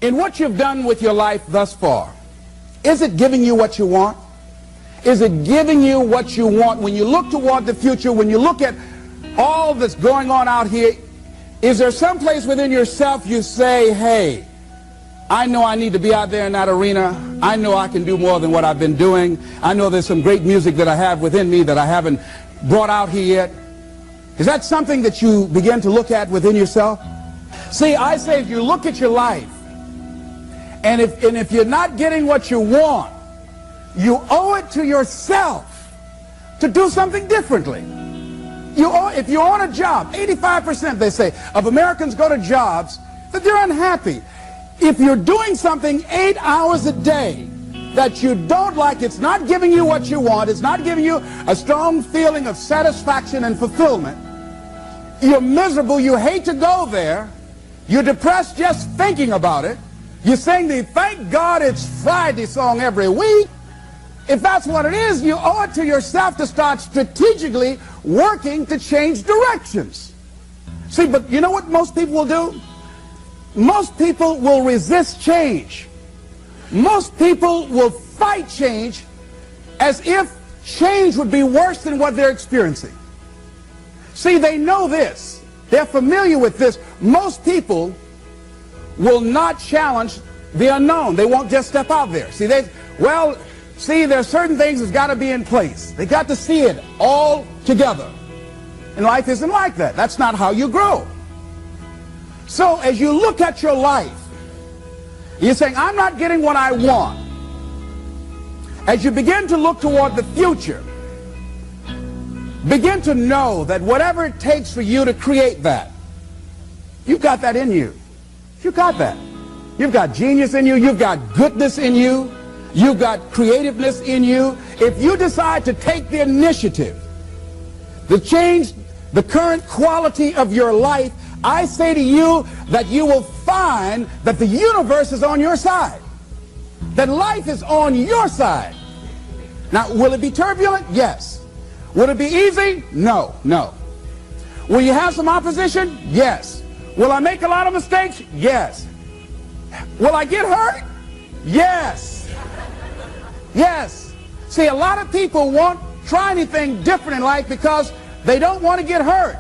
In what you've done with your life thus far, is it giving you what you want? Is it giving you what you want? When you look toward the future, when you look at all that's going on out here, is there some place within yourself you say, hey, I know I need to be out there in that arena. I know I can do more than what I've been doing. I know there's some great music that I have within me that I haven't brought out here yet. Is that something that you begin to look at within yourself? See, I say if you look at your life, and if you're not getting what you want, you owe it to yourself to do something differently. If you're on a job, 85% they say of Americans go to jobs that they're unhappy. If you're doing something 8 hours a day that you don't like, it's not giving you what you want, it's not giving you a strong feeling of satisfaction and fulfillment, you're miserable, you hate to go there, you're depressed just thinking about it, you sing the "Thank God It's Friday" song every week. If that's what it is, you owe it to yourself to start strategically working to change directions. See, but you know what most people will do? Most people will resist change. Most people will fight change as if change would be worse than what they're experiencing. See, they know this. They're familiar with this. Most people will not challenge the unknown. They won't just step out there. See, there's certain things that's got to be in place. They got to see it all together. And life isn't like that. That's not how you grow. So as you look at your life, you're saying, I'm not getting what I want. As you begin to look toward the future, begin to know that whatever it takes for you to create that, you've got that in you. You've got that. You've got genius in you. You've got goodness in you. You've got creativeness in you. If you decide to take the initiative to change the current quality of your life, I say to you that you will find that the universe is on your side, that life is on your side. Now, will it be turbulent? Yes. Will it be easy? No, no. Will you have some opposition? Yes. Will I make a lot of mistakes? Yes. Will I get hurt? Yes. Yes. See, a lot of people won't try anything different in life because they don't want to get hurt.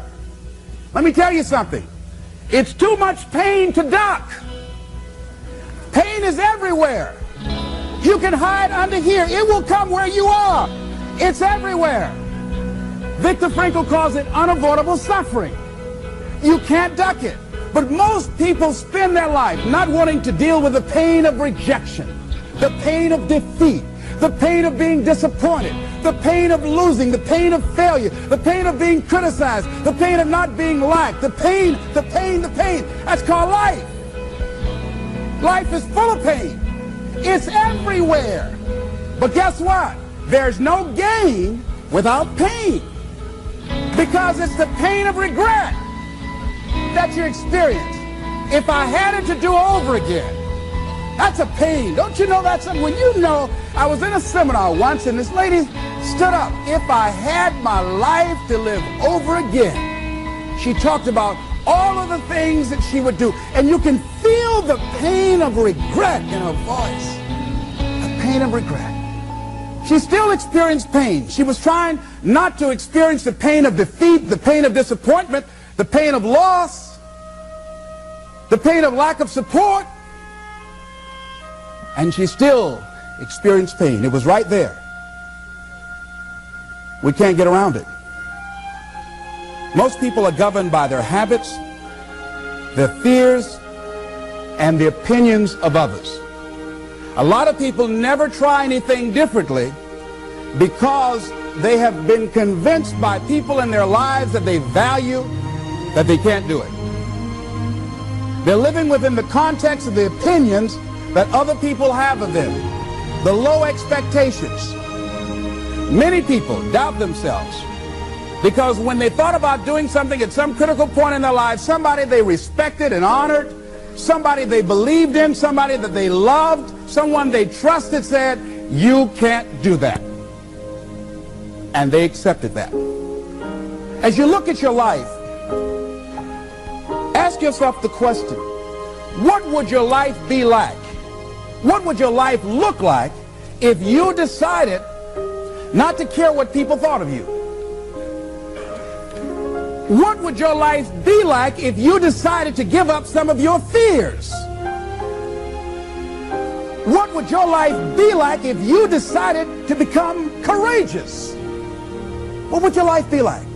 Let me tell you something. It's too much pain to duck. Pain is everywhere. You can hide under here. It will come where you are. It's everywhere. Viktor Frankl calls it unavoidable suffering. You can't duck it. But most people spend their life not wanting to deal with the pain of rejection, the pain of defeat, the pain of being disappointed, the pain of losing, the pain of failure, the pain of being criticized, the pain of not being liked, the pain. That's called life. Life is full of pain. It's everywhere. But guess what? There's no gain without pain. Because it's the pain of regret that you experience. If I had it to do over again, that's a pain. Don't you know that's something? When you know, I was in a seminar once and this lady stood up. If I had my life to live over again, she talked about all of the things that she would do. And you can feel the pain of regret in her voice. The pain of regret. She still experienced pain. She was trying not to experience the pain of defeat, the pain of disappointment, the pain of loss, the pain of lack of support. And she still experienced pain. It was right there. We can't get around it. Most people are governed by their habits, their fears, and the opinions of others. A lot of people never try anything differently because they have been convinced by people in their lives that they value that they can't do it. They're living within the context of the opinions that other people have of them, the low expectations. Many people doubt themselves because when they thought about doing something at some critical point in their lives, somebody they respected and honored, somebody they believed in, somebody that they loved, someone they trusted said, you can't do that. And they accepted that. As you look at your life, ask yourself the question, What would your life be like? What would your life look like if you decided not to care what people thought of you? What would your life be like if you decided to give up some of your fears? What would your life be like if you decided to become courageous? What would your life be like?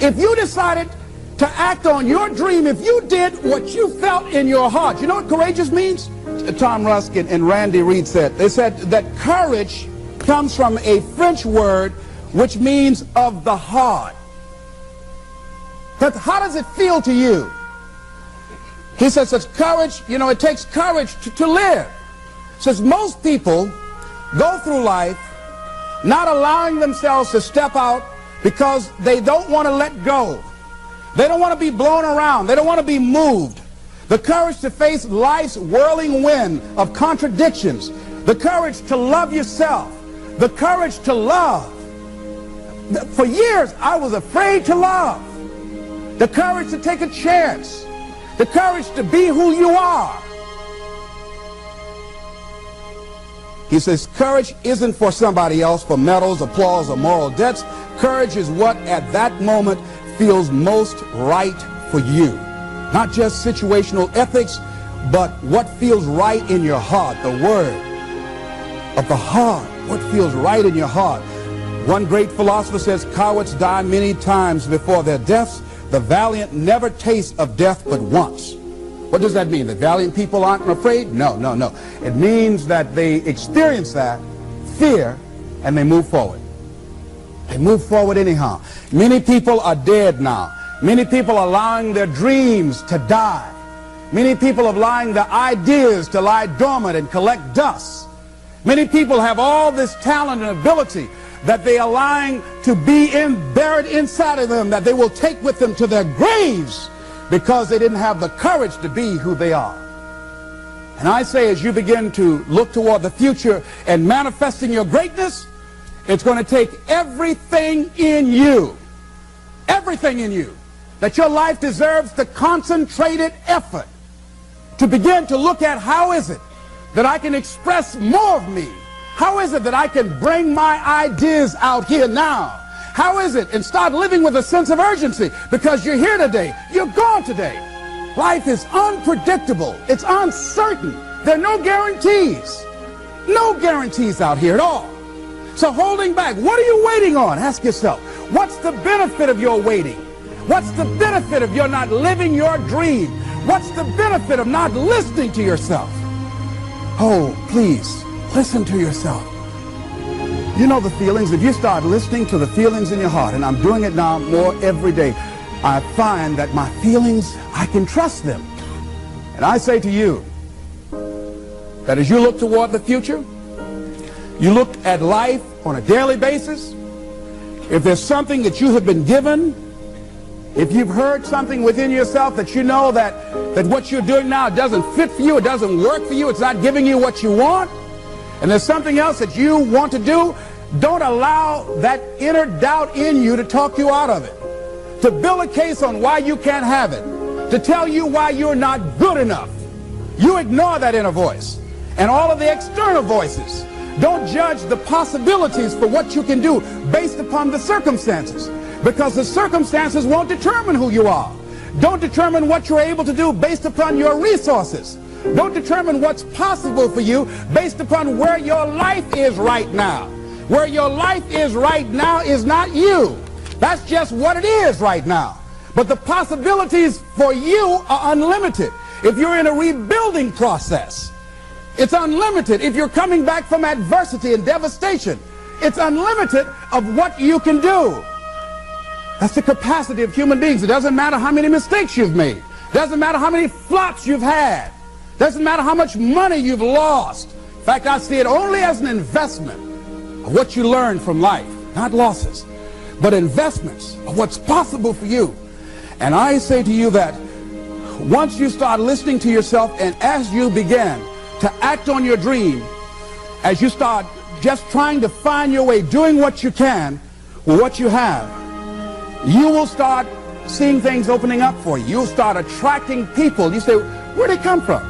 If you decided to act on your dream, if you did what you felt in your heart. You know what courageous means? Tom Ruskin and Randy Reed said, they said that courage comes from a French word which means of the heart. But how does it feel to you? He says it's courage, you know, it takes courage to live. Says most people go through life not allowing themselves to step out because they don't want to let go. They don't want to be blown around. They don't want to be moved. The courage to face life's whirling wind of contradictions. The courage to love yourself. The courage to love. For years, I was afraid to love. The courage to take a chance. The courage to be who you are. He says courage isn't for somebody else, for medals, applause, or moral debts. Courage is what at that moment feels most right for you. Not just situational ethics, but what feels right in your heart. The word of the heart. What feels right in your heart. One great philosopher says, cowards die many times before their deaths. The valiant never taste of death but once. What does that mean? That valiant people aren't afraid? No, no, no. It means that they experience that fear and they move forward. They move forward anyhow. Many people are dead now. Many people are allowing their dreams to die. Many people are allowing their ideas to lie dormant and collect dust. Many people have all this talent and ability that they are allowing to be buried inside of them, that they will take with them to their graves because they didn't have the courage to be who they are. And I say, as you begin to look toward the future and manifesting your greatness, it's going to take everything in you, that your life deserves the concentrated effort to begin to look at how is it that I can express more of me? How is it that I can bring my ideas out here now? How is it? And start living with a sense of urgency, because you're here today, you're gone today. Life is unpredictable. It's uncertain. There are no guarantees. No guarantees out here at all. So holding back, what are you waiting on? Ask yourself, what's the benefit of your waiting? What's the benefit of your not living your dream? What's the benefit of not listening to yourself? Oh, please, listen to yourself. You know the feelings. If you start listening to the feelings in your heart, and I'm doing it now more every day, I find that my feelings, I can trust them. And I say to you that as you look toward the future, you look at life on a daily basis, if there's something that you have been given, if you've heard something within yourself that you know that what you're doing now doesn't fit for you, it doesn't work for you, it's not giving you what you want, and there's something else that you want to do, don't allow that inner doubt in you to talk you out of it, to build a case on why you can't have it, to tell you why you're not good enough. You ignore that inner voice and all of the external voices. Don't judge the possibilities for what you can do based upon the circumstances, because the circumstances won't determine who you are. Don't determine what you're able to do based upon your resources. Don't determine what's possible for you based upon where your life is right now. Where your life is right now is not you. That's just what it is right now. But the possibilities for you are unlimited. If you're in a rebuilding process, it's unlimited. If you're coming back from adversity and devastation, it's unlimited of what you can do. That's the capacity of human beings. It doesn't matter how many mistakes you've made. It doesn't matter how many flops you've had. It doesn't matter how much money you've lost. In fact, I see it only as an investment of what you learn from life. Not losses, but investments of what's possible for you. And I say to you that once you start listening to yourself, and as you begin to act on your dream, as you start just trying to find your way, doing what you can with what you have, you will start seeing things opening up for you. You'll start attracting people. You say, where'd they come from?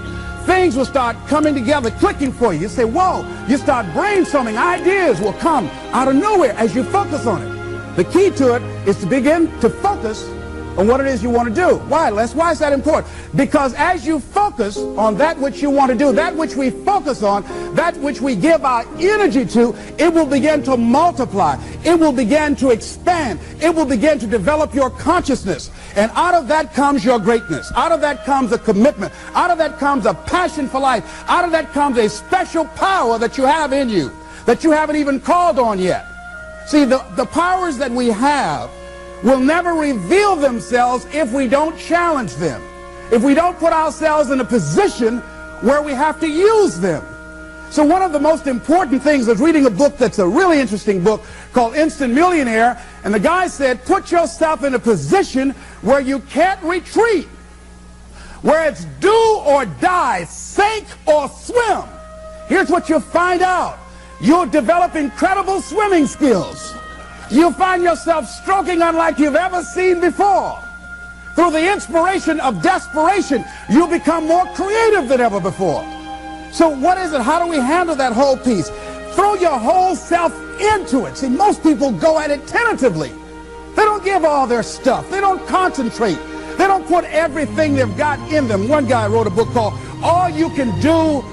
things will start coming together, clicking for you. You say, whoa, you start brainstorming. Ideas will come out of nowhere as you focus on it. The key to it is to begin to focus on what it is you want to do. Why, Les? Why is that important? Because as you focus on that which you want to do, that which we focus on, that which we give our energy to, it will begin to multiply. It will begin to expand. It will begin to develop your consciousness. And out of that comes your greatness. Out of that comes a commitment. Out of that comes a passion for life. Out of that comes a special power that you have in you that you haven't even called on yet. See, the powers that we have will never reveal themselves if we don't challenge them, if we don't put ourselves in a position where we have to use them. So one of the most important things is reading a book that's a really interesting book called Instant Millionaire, and the guy said, put yourself in a position where you can't retreat, where it's do or die, sink or swim. Here's what you'll find out. You'll develop incredible swimming skills. You'll find yourself stroking unlike you've ever seen before. Through the inspiration of desperation, you'll become more creative than ever before. So what is it? How do we handle that whole piece? Throw your whole self into it. See, most people go at it tentatively. They don't give all their stuff. They don't concentrate. They don't put everything they've got in them. One guy wrote a book called All You Can Do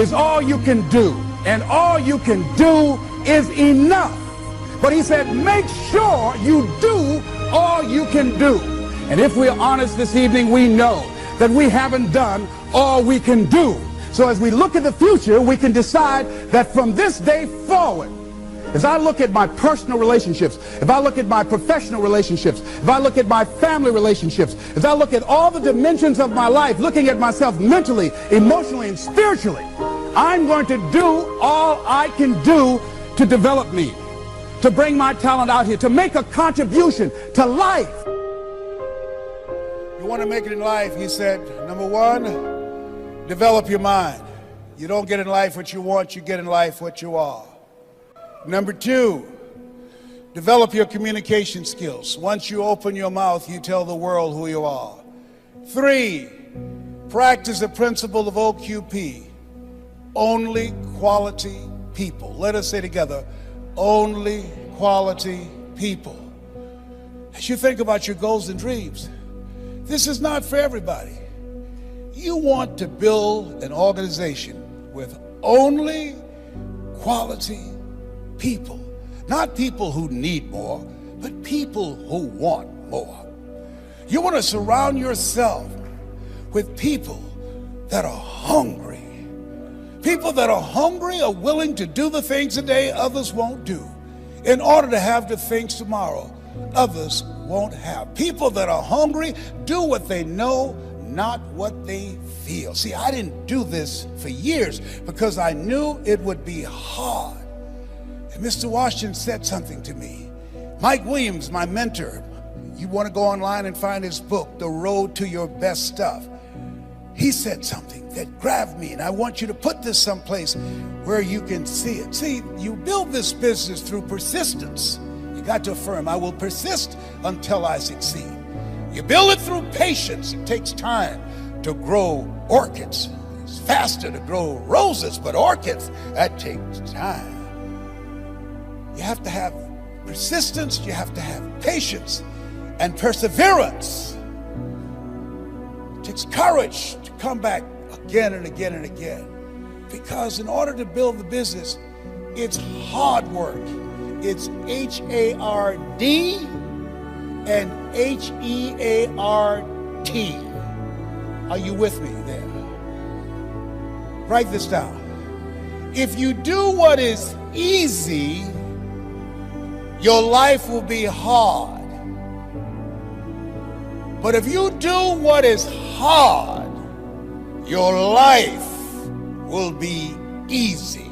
Is All You Can Do. And all you can do is enough. But he said, make sure you do all you can do. And if we're honest this evening, we know that we haven't done all we can do. So as we look at the future, we can decide that from this day forward, as I look at my personal relationships, if I look at my professional relationships, if I look at my family relationships, if I look at all the dimensions of my life, looking at myself mentally, emotionally, and spiritually, I'm going to do all I can do to develop me, to bring my talent out here, to make a contribution to life. You want to make it in life, he said, number one, develop your mind. You don't get in life what you want, you get in life what you are. Number two, develop your communication skills. Once you open your mouth, you tell the world who you are. Three, practice the principle of OQP, only quality people. Let us say together, only quality people. As you think about your goals and dreams, this is not for everybody. You want to build an organization with only quality people. Not people who need more, but people who want more. You want to surround yourself with people that are hungry. People that are hungry are willing to do the things today others won't do in order to have the things tomorrow others won't have. People that are hungry do what they know, not what they feel. See, I didn't do this for years because I knew it would be hard. And Mr. Washington said something to me. Mike Williams, my mentor, you want to go online and find his book, The Road to Your Best Stuff. He said something that grabbed me, and I want you to put this someplace where you can see it. See, you build this business through persistence. You got to affirm, I will persist until I succeed. You build it through patience. It takes time to grow orchids. It's faster to grow roses, but orchids, that takes time. You have to have persistence, you have to have patience and perseverance. It takes courage to come back again and again and again. Because in order to build the business, it's hard work. It's H-A-R-D and H-E-A-R-T. Are you with me there? Write this down. If you do what is easy, your life will be hard. But if you do what is hard, your life will be easy.